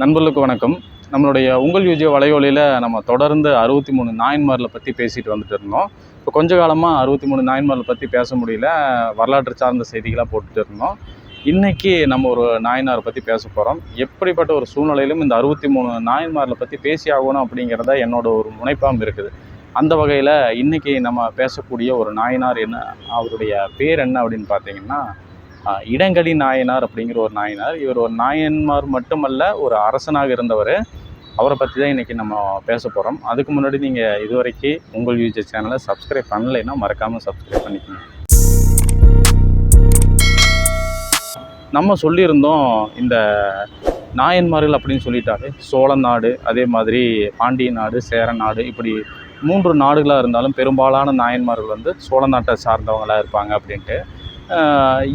நண்பர்களுக்கு வணக்கம். நம்மளுடைய உங்கள் யூஜியோ வலையொலியில் நம்ம தொடர்ந்து 63 நாயன்மார்களை பற்றி பேசிட்டு வந்துட்டு இருந்தோம். இப்போ கொஞ்ச காலமாக 63 நாயன்மார்களை பற்றி பேச முடியல, வரலாற்று சார்ந்த செய்திகளாக போட்டுட்டு இருந்தோம். இன்றைக்கி நம்ம ஒரு நாயனாரை பற்றி பேச போகிறோம். எப்படிப்பட்ட ஒரு சூழ்நிலையிலும் இந்த 63 நாயன்மார்களை பற்றி பேசி ஆகணும் அப்படிங்கிறத என்னோட ஒரு முனைப்பாக இருக்குது. அந்த வகையில் இன்றைக்கி நம்ம பேசக்கூடிய ஒரு நாயனார் என்ன, அவருடைய பேர் என்ன அப்படின்னு பார்த்தீங்கன்னா இடங்களி நாயனார் அப்படிங்கிற ஒரு நாயனார். இவர் ஒரு நாயன்மார் மட்டுமல்ல, ஒரு அரசனாக இருந்தவர். அவரை பற்றி தான் இன்றைக்கி நம்ம பேச போகிறோம். அதுக்கு முன்னாடி நீங்கள் இதுவரைக்கும் உங்கள் யூஜியோ சேனலை சப்ஸ்கிரைப் பண்ணலைன்னா மறக்காமல் சப்ஸ்கிரைப் பண்ணிக்கோங்க. நம்ம சொல்லியிருந்தோம், இந்த நாயன்மார்கள் அப்படின்னு சொல்லிட்டாலே சோழ நாடு, அதே மாதிரி பாண்டிய நாடு, சேர நாடு, இப்படி 3 நாடுகளாக இருந்தாலும் பெரும்பாலான நாயன்மார்கள் வந்து சோழ நாட்டை சார்ந்தவங்களாக இருப்பாங்க அப்படின்ட்டு.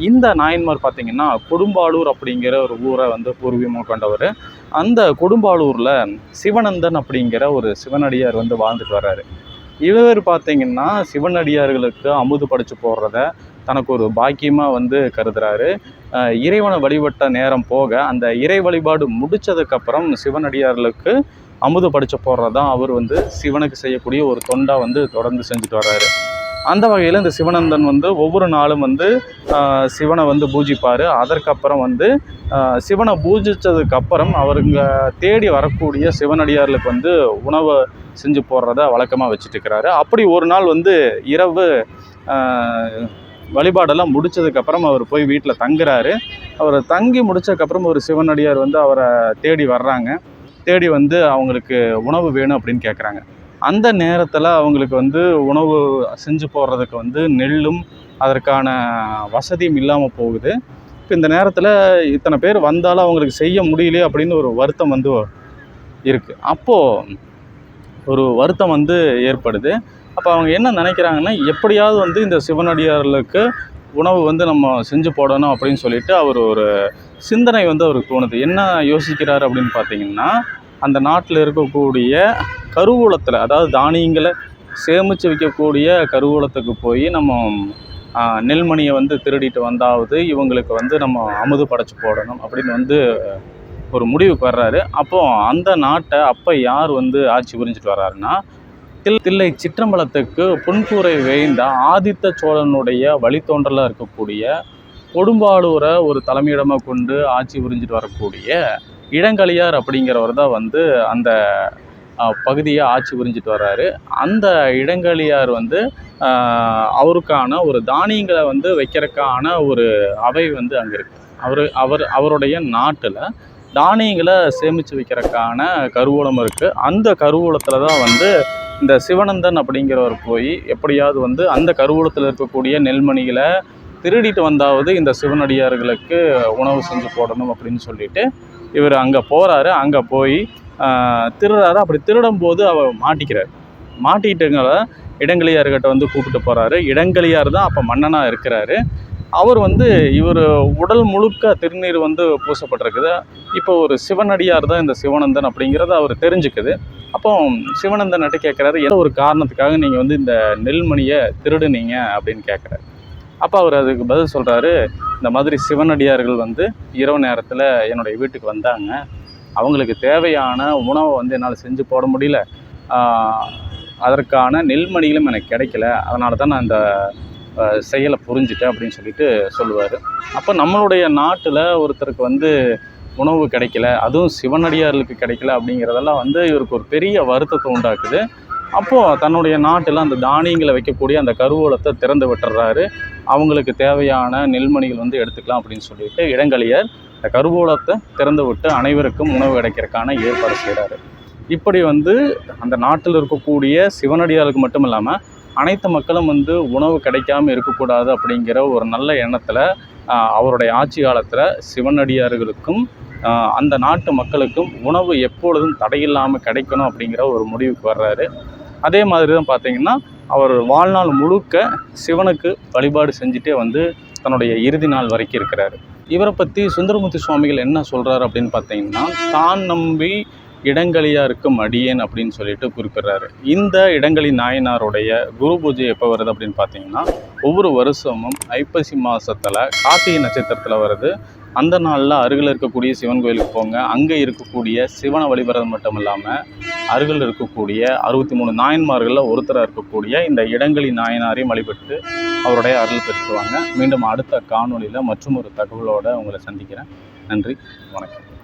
இந்த நாயன்மார் பார்த்திங்கன்னா கொடும்பாளூர் அப்படிங்கிற ஒரு ஊரை வந்து பூர்வீகமாக கொண்டவர். அந்த கொடும்பாளூரில் சிவனந்தன் அப்படிங்கிற ஒரு சிவனடியார் வந்து வாழ்ந்துட்டு வர்றாரு. இவர் பார்த்திங்கன்னா சிவனடியார்களுக்கு அமுது படைச்சு போடுறத தனக்கு ஒரு பாக்கியமாக வந்து கருதுகிறாரு. இறைவனை வழிபட்ட நேரம் போக அந்த இறை வழிபாடு முடித்ததுக்கப்புறம் சிவனடியார்களுக்கு அமுது படைச்சு போடுறதான் அவர் வந்து சிவனுக்கு செய்யக்கூடிய ஒரு தொண்டாக வந்து தொடர்ந்து செஞ்சுட்டு வர்றாரு. அந்த வகையில் இந்த சிவனந்தன் வந்து ஒவ்வொரு நாளும் வந்து சிவனை வந்து பூஜிப்பார். அதற்கப்புறம் வந்து சிவனை பூஜித்ததுக்கப்புறம் அவருங்க தேடி வரக்கூடிய சிவனடியார்களுக்கு வந்து உணவை செஞ்சு போடுறத வழக்கமாக வச்சுட்டுருக்கிறாரு. அப்படி ஒரு நாள் வந்து இரவு வழிபாடெல்லாம் முடித்ததுக்கப்புறம் அவர் போய் வீட்டில் தங்குறாரு. அவர் தங்கி முடித்ததுக்கப்புறம் ஒரு சிவனடியார் வந்து அவரை தேடி வர்றாங்க. தேடி வந்து அவங்களுக்கு உணவு வேணும் அப்படின்னு கேட்குறாங்க. அந்த நேரத்தில் அவங்களுக்கு வந்து உணவு செஞ்சு போடுறதுக்கு வந்து நெல்லும் அதற்கான வசதியும் இல்லாமல் போகுது. இப்போ இந்த நேரத்தில் இத்தனை பேர் வந்தாலும் அவங்களுக்கு செய்ய முடியலையே அப்படின்னு ஒரு வருத்தம் வந்து இருக்குது. அப்போது ஒரு வருத்தம் வந்து ஏற்படுது. அப்போ அவங்க என்ன நினைக்கிறாங்கன்னா, எப்படியாவது வந்து இந்த சிவனடியார்களுக்கு உணவு வந்து நம்ம செஞ்சு போடணும் அப்படின்னு சொல்லிட்டு அவர் ஒரு சிந்தனை வந்து அவருக்கு தோணுது. என்ன யோசிக்கிறார் அப்படின்னு பார்த்தீங்கன்னா, அந்த நாட்டில் இருக்கக்கூடிய கருவூலத்தில், அதாவது தானியங்களை சேமித்து வைக்கக்கூடிய கருவூலத்துக்கு போய் நம்ம நெல்மணியை வந்து திருடிட்டு வந்தாவது இவங்களுக்கு வந்து நம்ம அமுது படைச்சு போடணும் அப்படின்னு வந்து ஒரு முடிவுக்கு வர்றாரு. அப்போது அந்த நாட்டை அப்போ யார் வந்து ஆட்சி புரிஞ்சிட்டு வர்றாருன்னா, தில்லை சிற்றம்பலத்துக்கு புன்கூரை வேய்ந்த ஆதித்த சோழனுடைய வழித்தோன்றலாக இருக்கக்கூடிய கொடும்பாளூரை ஒரு தலைமையிடமாக கொண்டு ஆட்சி புரிஞ்சிட்டு வரக்கூடிய இடங்களியார் அப்படிங்கிறவர் தான் வந்து அந்த பகுதியை ஆட்சி புரிஞ்சிட்டு வர்றாரு. அந்த இடங்களியார் வந்து அவருக்கான ஒரு தானியங்களை வந்து வைக்கிறதுக்கான ஒரு அவை வந்து அங்கே இருக்குது. அவருடைய நாட்டில் தானியங்களை சேமித்து வைக்கிறதுக்கான கருவூலம் இருக்குது. அந்த கருவூலத்தில் தான் வந்து இந்த சிவனந்தன் அப்படிங்கிறவர் போய் எப்படியாவது வந்து அந்த கருவூலத்தில் இருக்கக்கூடிய நெல்மணிகளை திருடிட்டு வந்தாவது இந்த சிவனடியார்களுக்கு உணவு செஞ்சு போடணும் அப்படின்னு சொல்லிட்டு இவர் அங்கே போகிறாரு. அங்கே போய் திருடுறாரு. அப்படி திருடும்போது அவர் மாட்டிக்கிட்டுங்கள இடங்களியார்கிட்ட வந்து கூப்பிட்டு போகிறாரு. இடங்களியார் தான் அப்போ மன்னனாக இருக்கிறாரு. அவர் வந்து இவர் உடல் முழுக்க திருநீர் வந்து பூசப்பட்டிருக்குது. இப்போ ஒரு சிவனடியார் தான் இந்த சிவனந்தன் அப்படிங்கிறத அவர் தெரிஞ்சுக்குது. அப்போ சிவனந்தன்கிட்ட கேட்குறாரு, ஏதோ ஒரு காரணத்துக்காக நீங்கள் வந்து இந்த நெல்மணியை திருடுனீங்க அப்படின்னு கேட்குறாரு. அப்போ அவர் அதுக்கு பதில் சொல்கிறாரு, இந்த மாதிரி சிவனடியார்கள் வந்து இரவு நேரத்தில் என்னுடைய வீட்டுக்கு வந்தாங்க. அவங்களுக்கு தேவையான உணவை வந்து என்னால் செஞ்சு போட முடியல. அதற்கான நெல்மணிகளும் எனக்கு கிடைக்கல. அதனால தான் நான் இந்த செயலை புரிஞ்சுட்டேன் அப்படின்னு சொல்லிட்டு சொல்லுவார். அப்போ நம்மளுடைய நாட்டில் ஒருத்தருக்கு வந்து உணவு கிடைக்கல, அதுவும் சிவனடியார்களுக்கு கிடைக்கல அப்படிங்கிறதெல்லாம் வந்து இவருக்கு ஒரு பெரிய வருத்தத்தை உண்டாக்குது. அப்போது தன்னுடைய நாட்டில் அந்த தானியங்களை வைக்கக்கூடிய அந்த கருவூலத்தை திறந்து விட்டுறாரு. அவங்களுக்கு தேவையான நெல்மணிகள் வந்து எடுத்துக்கலாம் அப்படின்னு சொல்லிட்டு இடங்களியார் இந்த கருவூலத்தை திறந்து விட்டு அனைவருக்கும் உணவு கிடைக்கிறதுக்கான ஏற்பாடு செய்கிறாரு. இப்படி வந்து அந்த நாட்டில் இருக்கக்கூடிய சிவனடியாருக்கு மட்டும் இல்லாமல் அனைத்து மக்களும் வந்து உணவு கிடைக்காமல் இருக்கக்கூடாது அப்படிங்கிற ஒரு நல்ல எண்ணத்தில் அவருடைய ஆட்சி காலத்தில் சிவனடியார்களுக்கும் அந்த நாட்டு மக்களுக்கும் உணவு எப்பொழுதும் தடையில்லாமல் கிடைக்கணும் அப்படிங்கிற ஒரு முடிவுக்கு வர்றாரு. அதே மாதிரி தான் பார்த்திங்கன்னா, அவர் வாழ்நாள் முழுக்க சிவனுக்கு வழிபாடு செஞ்சுட்டே வந்து தன்னுடைய இறுதி நாள் வரைக்கும் இருக்கிறாரு. இவரை பற்றி சுந்தரமூர்த்தி சுவாமிகள் என்ன சொல்கிறார் அப்படின்னு பார்த்தீங்கன்னா, தான் நம்பி இடங்களியாருக்கும் அடியேன் அப்படின்னு சொல்லிட்டு குறிப்பிடுறாரு. இந்த இடங்களி நாயனாருடைய குரு பூஜை எப்போ வருது அப்படின்னு பார்த்தீங்கன்னா, ஒவ்வொரு வருஷமும் ஐப்பசி மாதத்தில் கார்த்திகை நட்சத்திரத்தில் வருது. அந்த நாளில் அருகில் இருக்கக்கூடிய சிவன் கோயிலுக்கு போங்க. அங்கே இருக்கக்கூடிய சிவனை வழிபடுறது மட்டும் இல்லாமல் அருகில் இருக்கக்கூடிய 63 நாயன்மார்களில் ஒருத்தராக இருக்கக்கூடிய இந்த இடங்களி நாயனாரையும் வழிபட்டு அவருடைய அருள் பெற்றுவாங்க. மீண்டும் அடுத்த காணொளியில் மற்றும் ஒரு தகவலோடு உங்களை சந்திக்கிறேன். நன்றி, வணக்கம்.